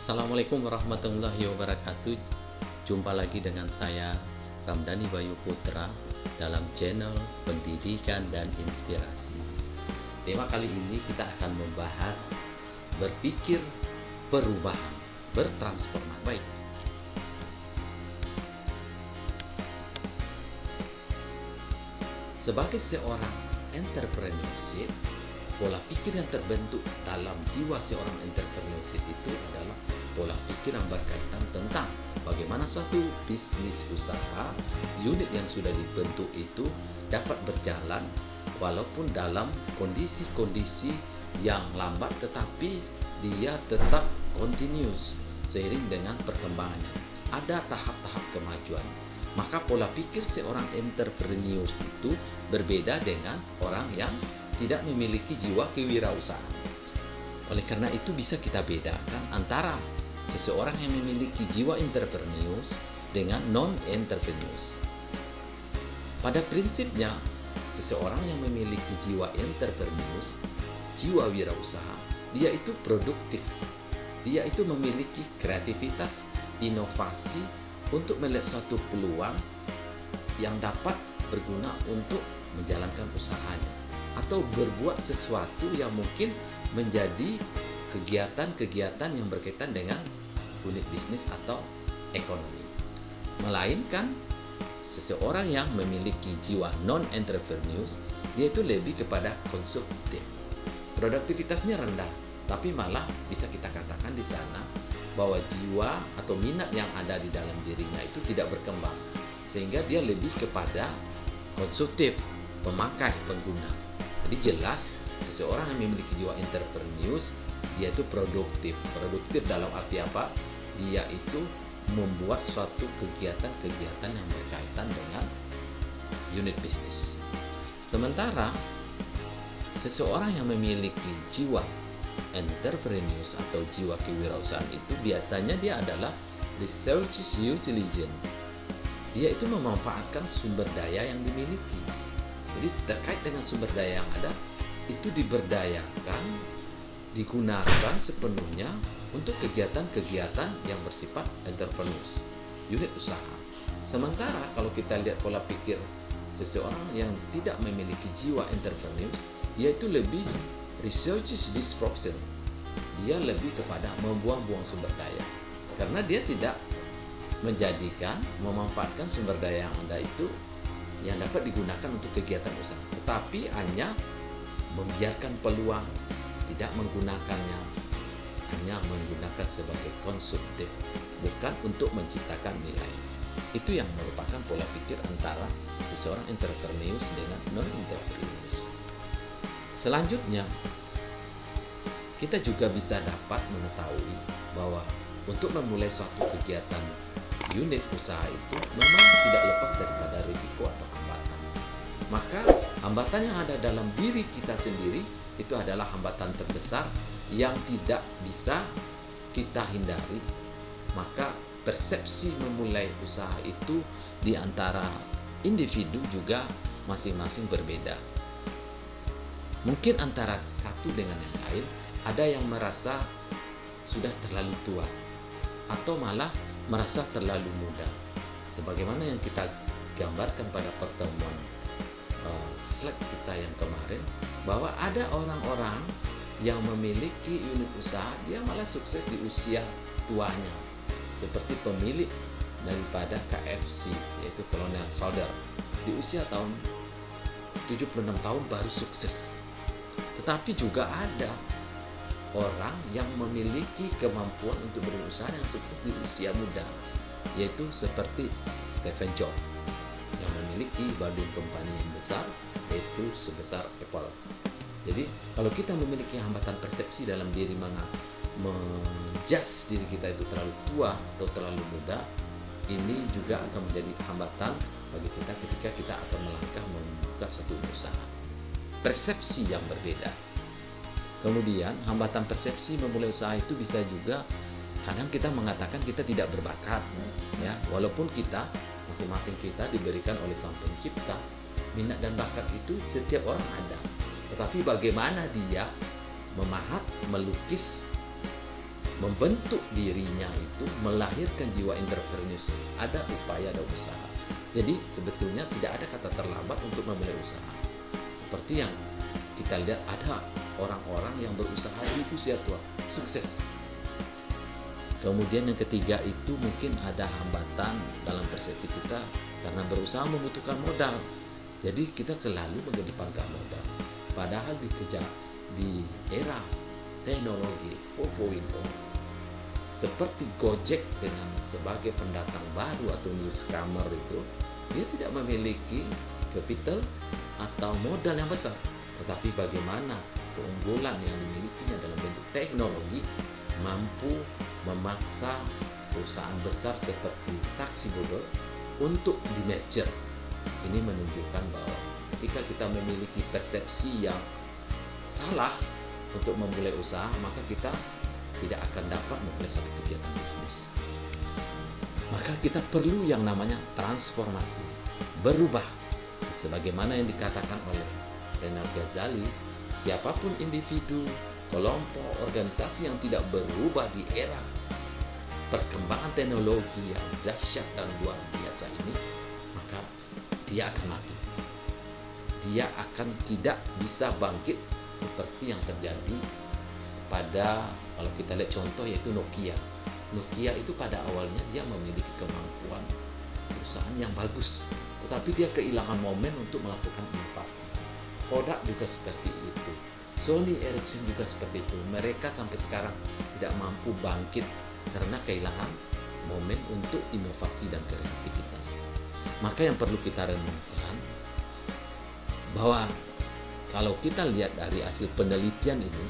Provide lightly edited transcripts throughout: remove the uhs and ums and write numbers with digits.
Assalamualaikum warahmatullahi wabarakatuh. Jumpa lagi dengan saya Ramdhani Bayu Putra dalam channel Pendidikan dan Inspirasi. Tema kali ini kita akan membahas berpikir perubahan, bertransformasi. Baik. Sebagai seorang entrepreneurship, pola pikir yang terbentuk dalam jiwa seorang entrepreneurship itu adalah pola pikir yang berkaitan tentang bagaimana suatu bisnis usaha, unit yang sudah dibentuk itu dapat berjalan walaupun dalam kondisi-kondisi yang lambat, tetapi dia tetap continuous seiring dengan perkembangannya. Ada tahap-tahap kemajuan. Maka pola pikir seorang entrepreneur itu berbeda dengan orang yang tidak memiliki jiwa kewirausahaan. Oleh karena itu bisa kita bedakan antara seseorang yang memiliki jiwa entrepreneurs dengan non-entrepreneurs. Pada prinsipnya, seseorang yang memiliki jiwa entrepreneurs, jiwa wirausaha, dia itu produktif. Dia itu memiliki kreativitas, inovasi untuk melihat suatu peluang yang dapat berguna untuk menjalankan usahanya, atau berbuat sesuatu yang mungkin menjadi kegiatan-kegiatan yang berkaitan dengan unit bisnis atau ekonomi. Melainkan seseorang yang memiliki jiwa non-entrepreneurs, dia itu lebih kepada konsumtif. Produktivitasnya rendah, tapi malah bisa kita katakan di sana bahwa jiwa atau minat yang ada di dalam dirinya itu tidak berkembang, sehingga dia lebih kepada konsumtif, pemakai, pengguna. Jadi jelas seseorang yang memiliki jiwa entrepreneurs, dia itu produktif. Produktif dalam arti apa? Dia itu membuat suatu kegiatan-kegiatan yang berkaitan dengan unit bisnis. Sementara seseorang yang memiliki jiwa entrepreneurs atau jiwa kewirausahaan itu biasanya dia adalah resources utilization. Dia itu memanfaatkan sumber daya yang dimiliki. Jadi terkait dengan sumber daya yang ada, itu diberdayakan, digunakan sepenuhnya untuk kegiatan-kegiatan yang bersifat entrepreneurs, unit usaha. Sementara kalau kita lihat pola pikir seseorang yang tidak memiliki jiwa entrepreneurs, yaitu lebih resources disruption. Dia lebih kepada membuang-buang sumber daya, karena dia tidak memanfaatkan sumber daya yang ada itu yang dapat digunakan untuk kegiatan usaha, tetapi hanya membiarkan peluang, tidak menggunakannya, hanya menggunakan sebagai konsumtif, bukan untuk menciptakan nilai. Itu yang merupakan pola pikir antara seseorang entrepreneurs dengan non-entrepreneurs. Selanjutnya, kita juga bisa dapat mengetahui bahwa untuk memulai suatu kegiatan unit usaha itu memang tidak lepas daripada risiko atau hambatan. Maka hambatan yang ada dalam diri kita sendiri itu adalah hambatan terbesar yang tidak bisa kita hindari. Maka persepsi memulai usaha itu di antara individu juga masing-masing berbeda. Mungkin antara satu dengan yang lain, ada yang merasa sudah terlalu tua atau malah merasa terlalu muda. Sebagaimana yang kita gambarkan pada pertemuan slide kita yang kemarin, bahwa ada orang-orang yang memiliki unit usaha, dia malah sukses di usia tuanya, seperti pemilik daripada KFC, yaitu Colonel Sanders, di usia tahun 76 tahun baru sukses. Tetapi juga ada orang yang memiliki kemampuan untuk berusaha yang sukses di usia muda, yaitu seperti Stephen Jobs yang memiliki badan company yang besar, yaitu sebesar Apple. Jadi kalau kita memiliki hambatan persepsi dalam diri, menjudge diri kita itu terlalu tua atau terlalu muda, ini juga akan menjadi hambatan bagi kita ketika kita akan melangkah membuka suatu usaha. Persepsi yang berbeda. Kemudian hambatan persepsi memulai usaha itu bisa juga kadang kita mengatakan kita tidak berbakat, ya, walaupun kita masing-masing kita diberikan oleh Sang Pencipta minat dan bakat itu setiap orang ada. Tetapi bagaimana dia memahat, melukis membentuk dirinya itu melahirkan jiwa entrepreneurship. Ada upaya, ada usaha. Jadi sebetulnya tidak ada kata terlambat untuk memulai usaha. Seperti yang kita lihat ada orang-orang yang berusaha di usia tua, sukses. Kemudian yang ketiga itu mungkin ada hambatan dalam persepsi kita karena berusaha membutuhkan modal. Jadi kita selalu mengedepankan modal. Padahal di era teknologi 4.0 seperti Gojek dengan sebagai pendatang baru atau newcomer itu, dia tidak memiliki capital atau modal yang besar. Tetapi bagaimana keunggulan yang dimilikinya dalam bentuk teknologi mampu memaksa perusahaan besar seperti Taksi Google untuk di-merger. Ini menunjukkan bahwa ketika kita memiliki persepsi yang salah untuk memulai usaha, maka kita tidak akan dapat memulai suatu kegiatan bisnis. Maka kita perlu yang namanya transformasi, berubah. Sebagaimana yang dikatakan oleh Renal Ghazali, siapapun individu, kelompok, organisasi yang tidak berubah di era perkembangan teknologi yang dahsyat dan luar biasa ini, maka dia akan mati. Dia akan tidak bisa bangkit seperti yang terjadi pada, kalau kita lihat contoh yaitu Nokia. Nokia itu pada awalnya dia memiliki kemampuan perusahaan yang bagus, tetapi dia kehilangan momen untuk melakukan inovasi. Kodak juga seperti itu. Sony Ericsson juga seperti itu. Mereka sampai sekarang tidak mampu bangkit karena kehilangan momen untuk inovasi dan kreativitas. Maka yang perlu kita renungkan bahwa kalau kita lihat dari hasil penelitian ini,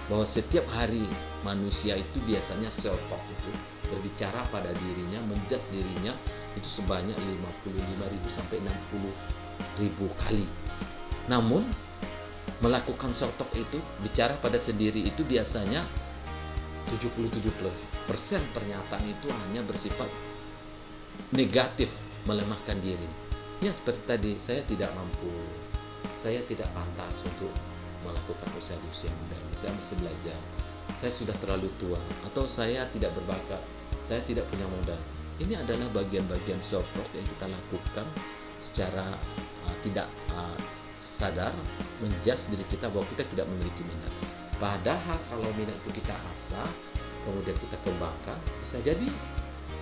bahwa setiap hari manusia itu biasanya self-talk itu berbicara pada dirinya, menjudge dirinya itu sebanyak 55.000 sampai 60.000 kali. Namun melakukan self-talk itu, bicara pada sendiri itu biasanya 77% pernyataan itu hanya bersifat negatif, melemahkan diri. Ya seperti tadi, saya tidak mampu, saya tidak pantas untuk melakukan usaha di usia muda ini, saya mesti belajar, saya sudah terlalu tua, atau saya tidak berbakat, saya tidak punya modal. Ini adalah bagian-bagian self-talk yang kita lakukan secara tidak sadar, menjudge diri kita bahwa kita tidak memiliki minat. Padahal kalau minat itu kita asah, kemudian kita kembangkan, bisa jadi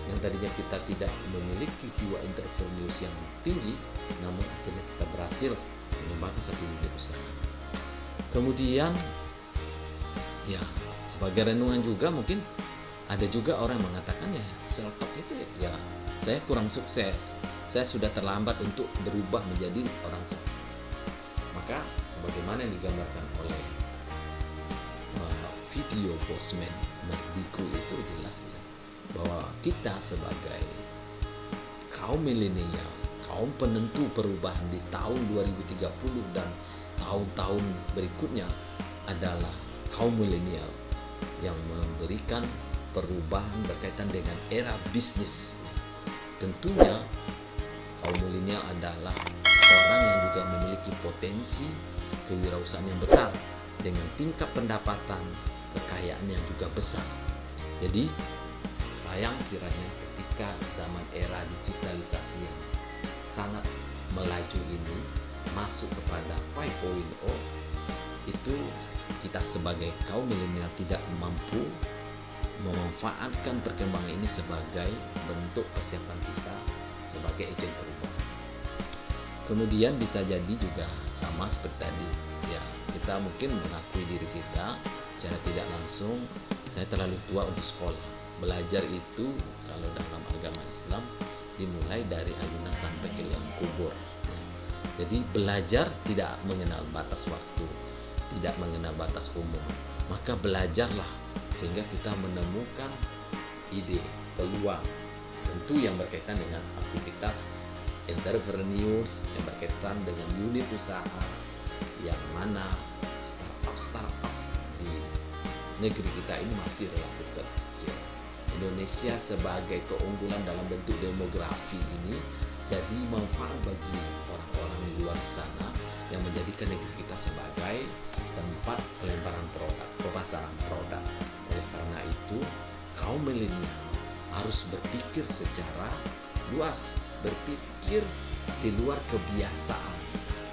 yang tadinya kita tidak memiliki jiwa entrepreneurs yang tinggi, namun akhirnya kita berhasil mengembangkan satu unit usaha. Kemudian ya sebagai renungan juga, mungkin ada juga orang yang mengatakan ya self-talk itu ya saya kurang sukses, saya sudah terlambat untuk berubah menjadi orang sukses. Maka sebagaimana yang digambarkan oleh video Bosman Merdiku itu jelas ya, bahwa kita sebagai kaum milenial, kaum penentu perubahan di tahun 2030 dan tahun-tahun berikutnya adalah kaum milenial yang memberikan perubahan berkaitan dengan era bisnis. Tentunya kaum milenial adalah orang yang juga memiliki potensi kewirausahaan yang besar dengan tingkat pendapatan, kekayaan yang juga besar. Jadi sayang kiranya ketika zaman era digitalisasi yang sangat melaju ini masuk kepada 5.0, itu kita sebagai kaum milenial tidak mampu memanfaatkan perkembangan ini sebagai bentuk persiapan kita sebagai agen perubahan. Kemudian bisa jadi juga sama seperti tadi ya, kita mungkin mengakui diri kita secara tidak langsung, saya terlalu tua untuk sekolah. Belajar itu kalau dalam agama Islam dimulai dari ayunan sampai ke liang kubur. Jadi belajar tidak mengenal batas waktu, tidak mengenal batas umur. Maka belajarlah sehingga kita menemukan ide, peluang, tentu yang berkaitan dengan aktivitas entrepreneurs, yang berkaitan dengan unit usaha, yang mana startup di negeri kita ini masih relatif kecil. Indonesia sebagai keunggulan dalam bentuk demografi ini jadi manfaat bagi orang-orang di luar sana yang menjadikan negeri kita sebagai tempat pelebaran produk, pemasaran produk. Oleh karena itu kaum milenial harus berpikir secara luas, berpikir di luar kebiasaan,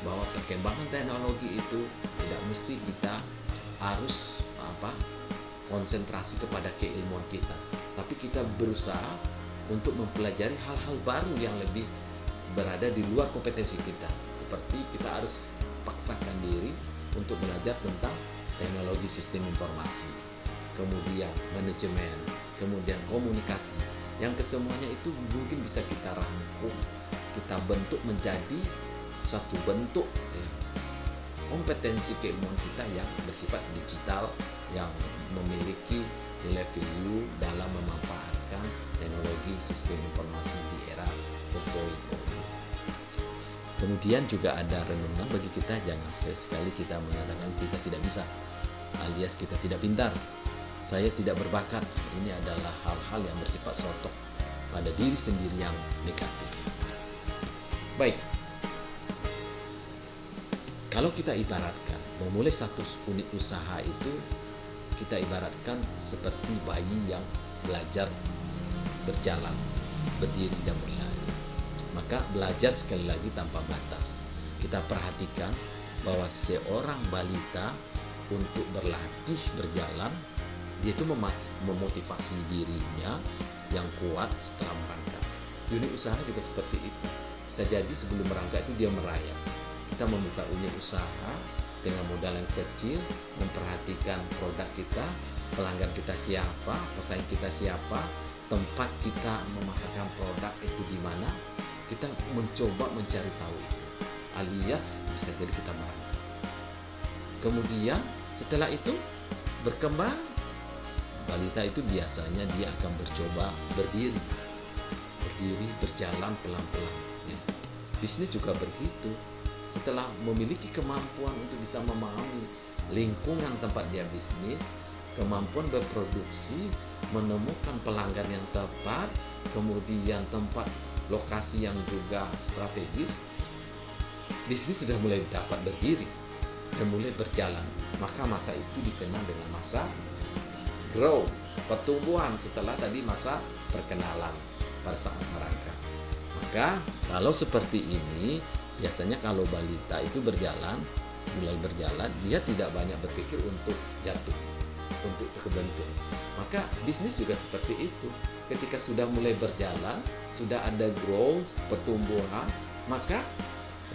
bahwa perkembangan teknologi itu tidak mesti kita harus konsentrasi kepada keilmuan kita, tapi kita berusaha untuk mempelajari hal-hal baru yang lebih berada di luar kompetensi kita. Seperti kita harus paksakan diri untuk belajar tentang teknologi sistem informasi, kemudian manajemen, kemudian komunikasi, yang kesemuanya itu mungkin bisa kita rangkum, kita bentuk menjadi satu bentuk kompetensi keilmuan kita yang bersifat digital, yang memiliki nilai value dalam memanfaatkan teknologi sistem informasi di era 4.0. Kemudian juga ada renungan bagi kita, jangan sekali kita mengatakan kita tidak bisa, alias kita tidak pintar, saya tidak berbakat. Ini adalah hal-hal yang bersifat sotok pada diri sendiri yang negatif. Baik, kalau kita ibaratkan memulai satu unit usaha itu, kita ibaratkan seperti bayi yang belajar berjalan, berdiri dan berlari. Maka belajar sekali lagi tanpa batas. Kita perhatikan bahwa seorang balita untuk berlatih berjalan, dia itu memotivasi dirinya yang kuat setelah merangkak. Unit usaha juga seperti itu. Bisa jadi sebelum merangkak itu dia merayap. Kita membuka unit usaha dengan modal yang kecil, memperhatikan produk kita, pelanggan kita siapa, pesaing kita siapa, tempat kita memasarkan produk itu di mana. Kita mencoba mencari tahu itu, alias bisa jadi kita merangkak. Kemudian setelah itu berkembang, balita itu biasanya dia akan mencoba berdiri, berjalan pelan-pelan. Bisnis juga begitu. Setelah memiliki kemampuan untuk bisa memahami lingkungan tempat dia bisnis, kemampuan berproduksi, menemukan pelanggan yang tepat, kemudian tempat lokasi yang juga strategis, bisnis sudah mulai dapat berdiri dan mulai berjalan. Maka masa itu dikenal dengan masa growth, pertumbuhan, setelah tadi masa perkenalan pada saat merangkak. Maka kalau seperti ini, biasanya kalau balita itu mulai berjalan, dia tidak banyak berpikir untuk jatuh, untuk terbentur. Maka bisnis juga seperti itu. Ketika sudah mulai berjalan, sudah ada growth, pertumbuhan, maka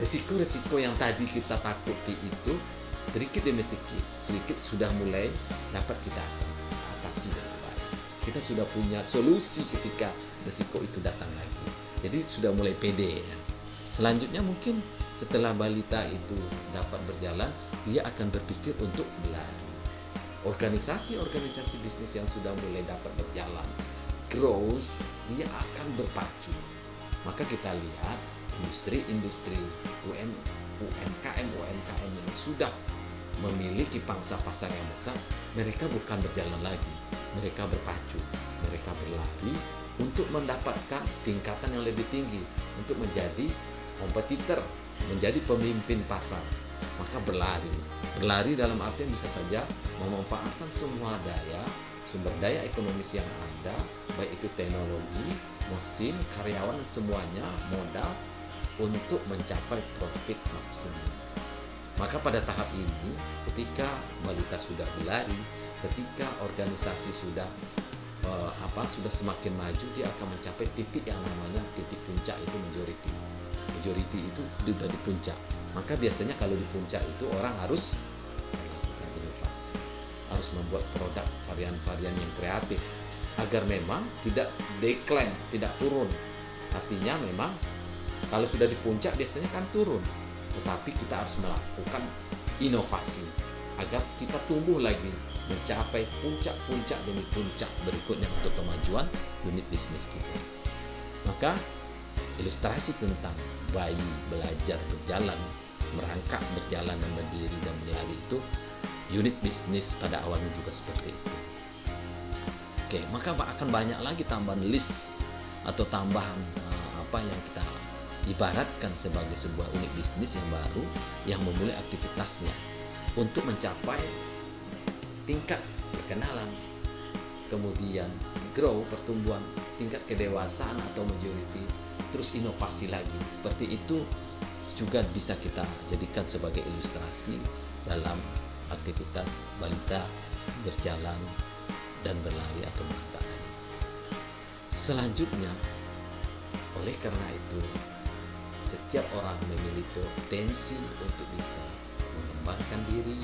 risiko-risiko yang tadi kita takuti itu sedikit demi sedikit sudah mulai dapat kita atasi dengan baik. Kita sudah punya solusi ketika risiko itu datang lagi. Jadi sudah mulai pede ya. Selanjutnya mungkin setelah balita itu dapat berjalan, dia akan berpikir untuk berlari. Organisasi-organisasi bisnis yang sudah mulai dapat berjalan, growth, dia akan berpacu. Maka kita lihat industri-industri UMKM yang sudah memiliki pangsa pasar yang besar, mereka bukan berjalan lagi, mereka berpacu, mereka berlari untuk mendapatkan tingkatan yang lebih tinggi, untuk menjadi kompetitor, menjadi pemimpin pasar. Maka berlari dalam artian bisa saja memanfaatkan semua sumber daya ekonomis yang ada, baik itu teknologi, mesin, karyawan, semuanya modal untuk mencapai profit maksimum. Maka pada tahap ini, ketika balita sudah berlari, ketika organisasi sudah semakin maju, dia akan mencapai titik yang namanya titik puncak, itu majority itu sudah di puncak. Maka biasanya kalau di puncak itu orang harus melakukan inovasi, harus membuat produk varian-varian yang kreatif agar memang tidak decline, tidak turun. Artinya memang kalau sudah di puncak biasanya kan turun, tetapi kita harus melakukan inovasi agar kita tumbuh lagi, mencapai puncak-puncak demi puncak berikutnya untuk kemajuan unit bisnis kita. Maka ilustrasi tentang bayi belajar berjalan, merangkak berjalan dan berdiri dan berlari itu, unit bisnis pada awalnya juga seperti itu. Oke, maka akan banyak lagi tambahan list atau tambahan yang kita ibaratkan sebagai sebuah unit bisnis yang baru yang memulai aktivitasnya untuk mencapai tingkat perkenalan, kemudian grow, pertumbuhan tingkat kedewasaan atau majority, terus inovasi lagi. Seperti itu juga bisa kita jadikan sebagai ilustrasi dalam aktivitas balita berjalan dan berlari atau melangkah tadi. Selanjutnya, oleh karena itu, setiap orang memiliki potensi untuk bisa mengembangkan diri,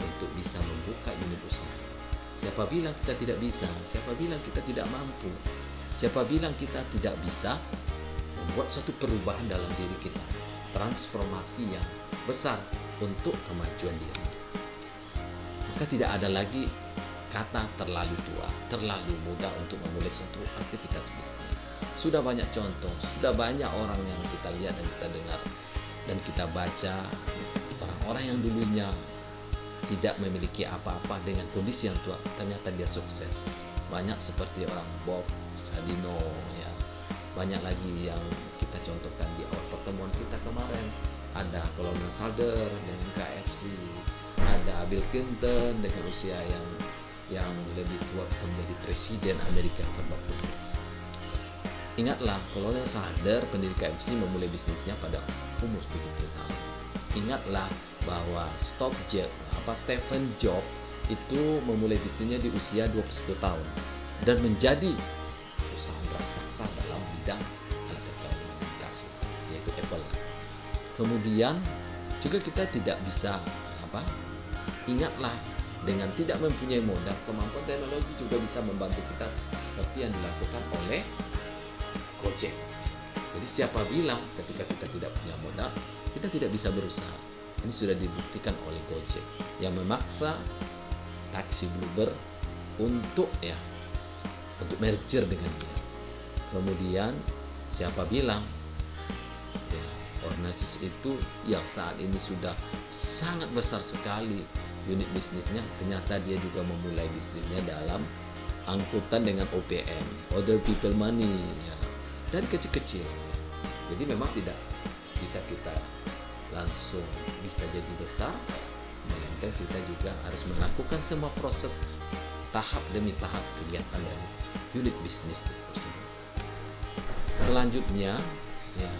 untuk bisa membuka unit usaha. Siapa bilang kita tidak bisa? Siapa bilang kita tidak mampu? Siapa bilang kita tidak bisa membuat suatu perubahan dalam diri kita? Transformasi yang besar untuk kemajuan diri. Maka tidak ada lagi kata terlalu tua, terlalu muda untuk memulai suatu aktivitas bisnis. Sudah banyak contoh, sudah banyak orang yang kita lihat dan kita dengar dan kita baca, orang-orang yang dulunya tidak memiliki apa-apa dengan kondisi yang tua, ternyata dia sukses. Banyak seperti orang Bob Sadino, ya. Banyak lagi yang kita contohkan di awal pertemuan kita kemarin. Ada Colonel Sanders dengan KFC, ada Bill Clinton dengan usia yang lebih tua bisa menjadi presiden Amerika ke-20. Ingatlah, Colonel Sanders pendiri KFC memulai bisnisnya pada umur 70 tahun. Ingatlah bahwa Stephen Jobs itu memulai bisnisnya di usia 21 tahun dan menjadi perusahaan raksasa dalam bidang alat telekomunikasi, yaitu Apple. Kemudian juga kita tidak bisa ingatlah, dengan tidak mempunyai modal, kemampuan teknologi juga bisa membantu kita seperti yang dilakukan oleh Gojek. Jadi siapa bilang ketika kita tidak punya modal, kita tidak bisa berusaha? Ini sudah dibuktikan oleh Gojek yang memaksa taksi Bluebird untuk merger dengan dia. Kemudian siapa bilang Ornesis itu yang saat ini sudah sangat besar sekali unit bisnisnya, ternyata dia juga memulai bisnisnya dalam angkutan dengan OPM, Other People Money, ya, dari kecil-kecil. Jadi memang tidak bisa kita langsung bisa jadi besar, melainkan kita juga harus melakukan semua proses tahap demi tahap kegiatan dari unit bisnis tersebut. Selanjutnya, ya,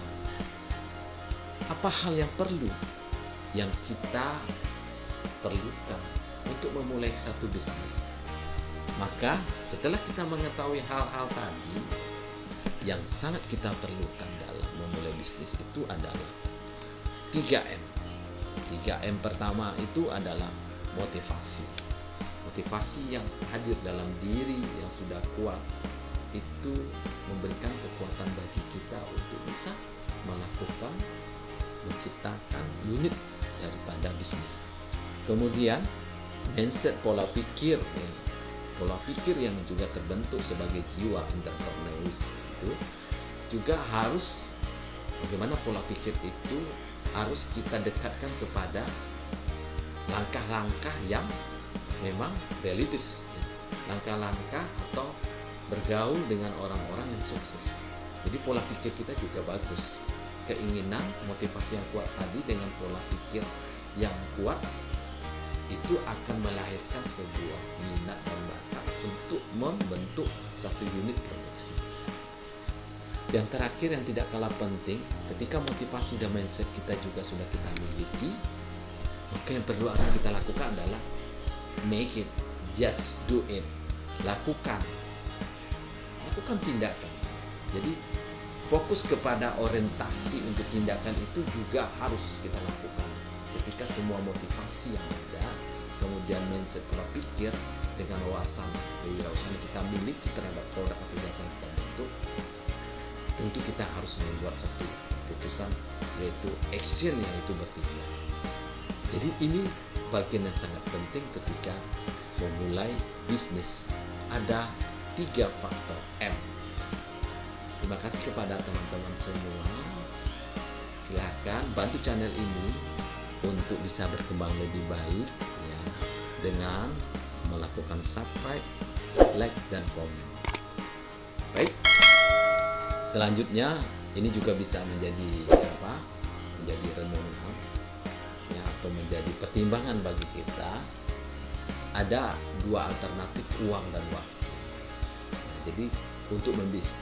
apa hal yang perlu yang kita perlukan untuk memulai satu bisnis? Maka setelah kita mengetahui hal-hal tadi, yang sangat kita perlukan dalam memulai bisnis itu adalah 3M. 3M pertama itu adalah motivasi. Motivasi yang hadir dalam diri yang sudah kuat itu memberikan kekuatan bagi kita untuk bisa melakukan, menciptakan unit daripada bisnis. Kemudian mindset, pola pikir yang juga terbentuk sebagai jiwa entrepreneurs itu juga harus, bagaimana pola pikir itu harus kita dekatkan kepada langkah-langkah yang memang realistis, langkah-langkah atau bergaul dengan orang-orang yang sukses. Jadi pola pikir kita juga bagus, keinginan, motivasi yang kuat tadi dengan pola pikir yang kuat itu akan melahirkan sebuah minat dan bakat untuk membentuk satu unit produksi. Yang terakhir yang tidak kalah penting, ketika motivasi dan mindset kita juga sudah kita miliki, maka yang perlu harus kita lakukan adalah make it, just do it. Lakukan tindakan. Jadi fokus kepada orientasi untuk tindakan itu juga harus kita lakukan. Ketika semua motivasi yang ada, kemudian mindset, pola pikir dengan wawasan kewirausahaan yang kita miliki terhadap produk atau jasa yang kita bentuk, tentu kita harus membuat satu keputusan, yaitu action, yaitu bertindak. Jadi ini bagian yang sangat penting ketika memulai bisnis. Ada 3 faktor M. Terima kasih kepada teman-teman semua. Silakan bantu channel ini untuk bisa berkembang lebih baik, ya, dengan melakukan subscribe, like, dan komen. Baik. Selanjutnya ini juga bisa menjadi menjadi renungan, ya, atau menjadi pertimbangan bagi kita. Ada 2 alternatif, uang dan waktu. Jadi untuk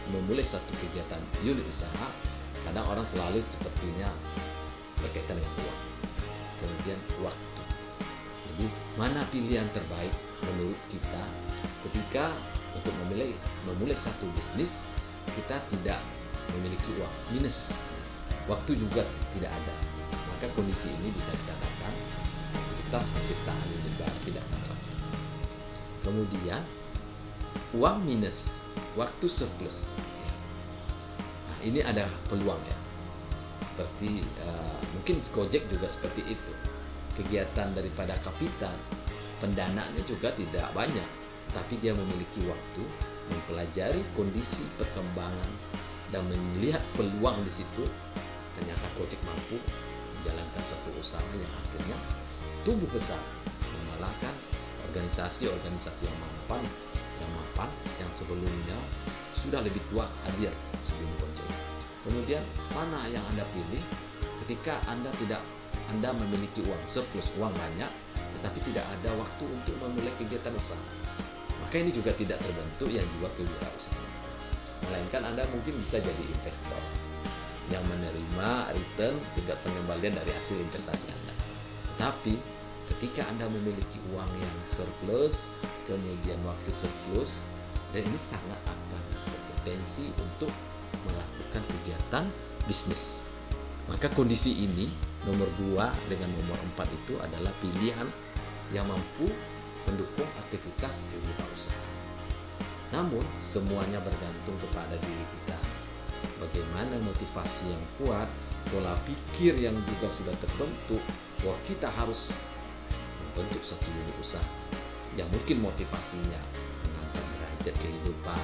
memulai satu kegiatan unit usaha, kadang orang selalu sepertinya berkaitan dengan uang, kemudian waktu. Jadi mana pilihan terbaik menurut kita ketika untuk memulai satu bisnis kita tidak memiliki uang, minus, waktu juga tidak ada. Maka kondisi ini bisa dikatakan aktivitas penciptaan unit baru tidak akan berhasil. Kemudian uang minus, waktu surplus. Nah, ini ada peluang ya. Seperti mungkin Gojek juga seperti itu. Kegiatan daripada kapital, pendanaannya juga tidak banyak, tapi dia memiliki waktu mempelajari kondisi perkembangan dan melihat peluang di situ. Ternyata Gojek mampu menjalankan suatu usaha yang akhirnya tumbuh besar, mengalahkan organisasi-organisasi yang mapan yang sebelumnya sudah lebih tua hadir sebelum Gojek. Kemudian mana yang Anda pilih ketika Anda memiliki uang surplus, uang banyak, tetapi tidak ada waktu untuk memulai kegiatan usaha? Maka ini juga tidak terbentuk yang jiwa kewirausahaan. Melainkan Anda mungkin bisa jadi investor yang menerima return juga pengembalian dari hasil investasi Anda. Tapi ketika Anda memiliki uang yang surplus, kemudian waktu surplus, dan ini sangat akan berpotensi untuk melakukan kegiatan bisnis. Maka kondisi ini nomor 2 dengan nomor 4 itu adalah pilihan yang mampu mendukung aktivitas kewirausahaan. Namun semuanya bergantung kepada diri kita. Bagaimana motivasi yang kuat, pola pikir yang juga sudah terbentuk bahwa kita harus membentuk satu unit usaha yang mungkin motivasinya mengangkat derajat kehidupan,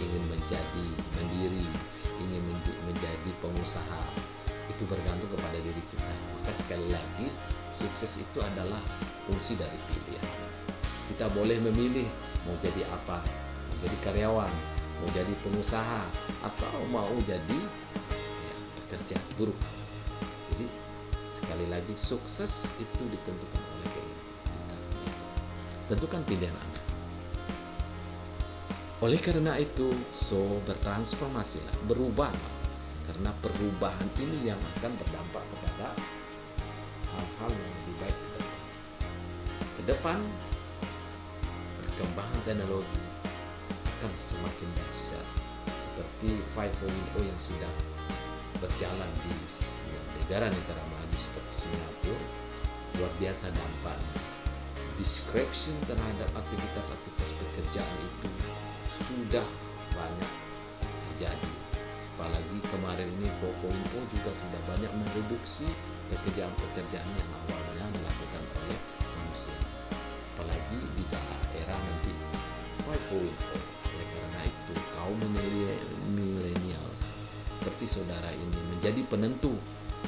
ingin menjadi mandiri, ingin menjadi pengusaha. Itu bergantung kepada diri kita. Maka sekali lagi, sukses itu adalah fungsi dari pilihan. Kita boleh memilih mau jadi apa, mau jadi karyawan, mau jadi pengusaha, atau mau jadi pekerja buruh. Jadi sekali lagi, sukses itu ditentukan oleh kita sendiri. Tentukan pilihan Anda. Oleh karena itu, bertransformasilah, berubah. Karena perubahan ini yang akan berdampak kepada hal-hal yang lebih baik ke depan. Ke depan, perkembangan teknologi akan semakin dahsyat, seperti 5.0 yang sudah berjalan di negara-negara maju seperti Singapura. Luar biasa dampaknya. Disruption terhadap aktivitas-aktivitas pekerjaan itu sudah banyak terjadi. Apalagi kemarin ini 4.0 juga sudah banyak mereduksi pekerjaan-pekerjaan yang awalnya dilakukan oleh manusia. Apalagi di era nanti 5.0. Oleh karena itu, kaum millennials seperti saudara ini menjadi penentu,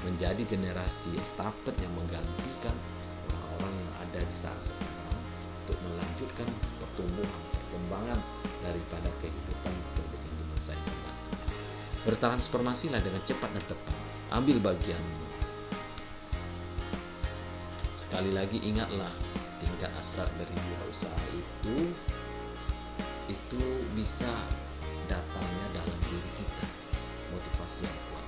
menjadi generasi estafet yang menggantikan orang-orang yang ada di saat sekarang untuk melanjutkan perkembangan daripada kehidupan di masa yang datang. Bertransformasilah dengan cepat dan tepat. Ambil bagianmu. Sekali lagi ingatlah, tingkat hasrat berwirausaha itu bisa datangnya dalam diri kita. Motivasi yang kuat.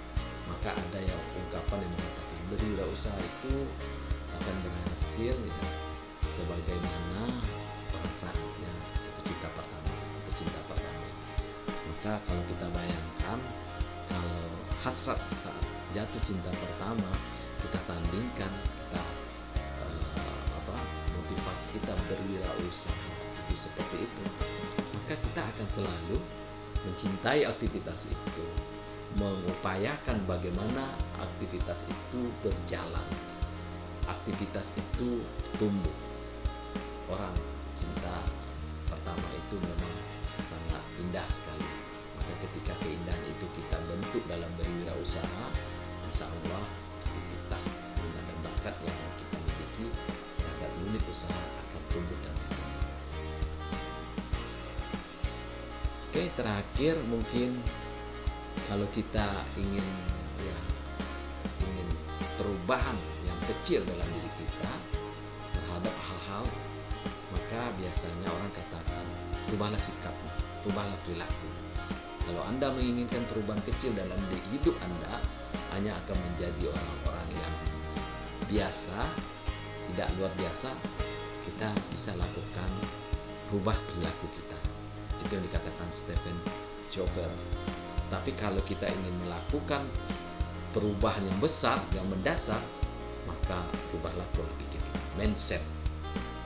Maka ada yang ungkapan yang mengatakan berwirausaha itu akan berhasil ya, sebagaimana perasaannya itu cinta pertama. Maka kalau kita bayangkan, kalau hasrat saat jatuh cinta pertama kita sandingkan, motivasi kita berwirausaha itu seperti itu, maka kita akan selalu mencintai aktivitas itu, mengupayakan bagaimana aktivitas itu berjalan, aktivitas itu tumbuh. Orang cinta pertama itu memang sangat indah sekali. Maka ketika keindahan itu kita bentuk dalam berwirausaha, insya Allah aktivitas minat dan bakat yang kita miliki terhadap unit usaha akan tumbuh dan berkembang. Oke, terakhir mungkin kalau kita ingin perubahan yang kecil dalam diri kita terhadap hal-hal, maka biasanya orang katakan rubahlah sikapmu, rubahlah perilaku. Kalau Anda menginginkan perubahan kecil dalam hidup Anda, hanya akan menjadi orang-orang yang biasa, tidak luar biasa. Kita bisa lakukan rubah perilaku kita. Itu yang dikatakan Stephen Covey. Tapi kalau kita ingin melakukan perubahan yang besar, yang mendasar, maka rubahlah pola pikir kita, mindset.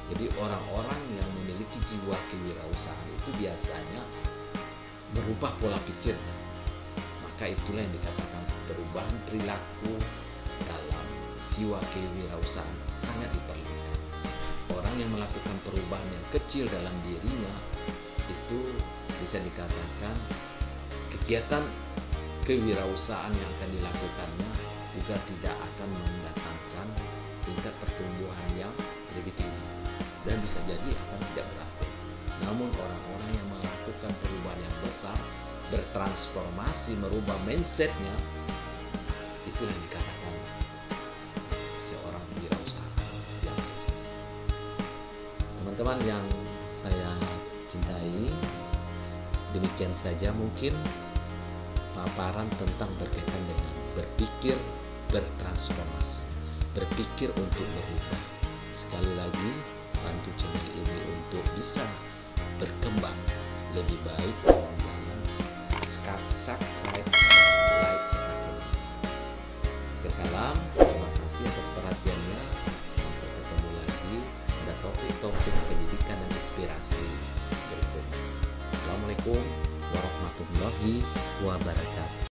Jadi orang-orang yang memiliki jiwa kewirausahaan itu biasanya merubah pola pikirnya. Maka itulah yang dikatakan perubahan perilaku dalam jiwa kewirausahaan sangat diperlukan. Orang yang melakukan perubahan yang kecil dalam dirinya itu bisa dikatakan kegiatan kewirausahaan yang akan dilakukannya juga tidak akan mendatangkan tingkat pertumbuhan yang lebih tinggi dan bisa jadi akan tidak berhasil. Namun orang-orang yang melakukan perubahan yang besar, bertransformasi, merubah mindsetnya, itulah yang dikatakan seorang wirausaha yang sukses. Teman-teman yang saya cintai, demikian saja mungkin paparan tentang berkaitan dengan berpikir bertransformasi, berpikir untuk berubah. Sekali lagi, bantu channel ini untuk bisa berkembang lebih baik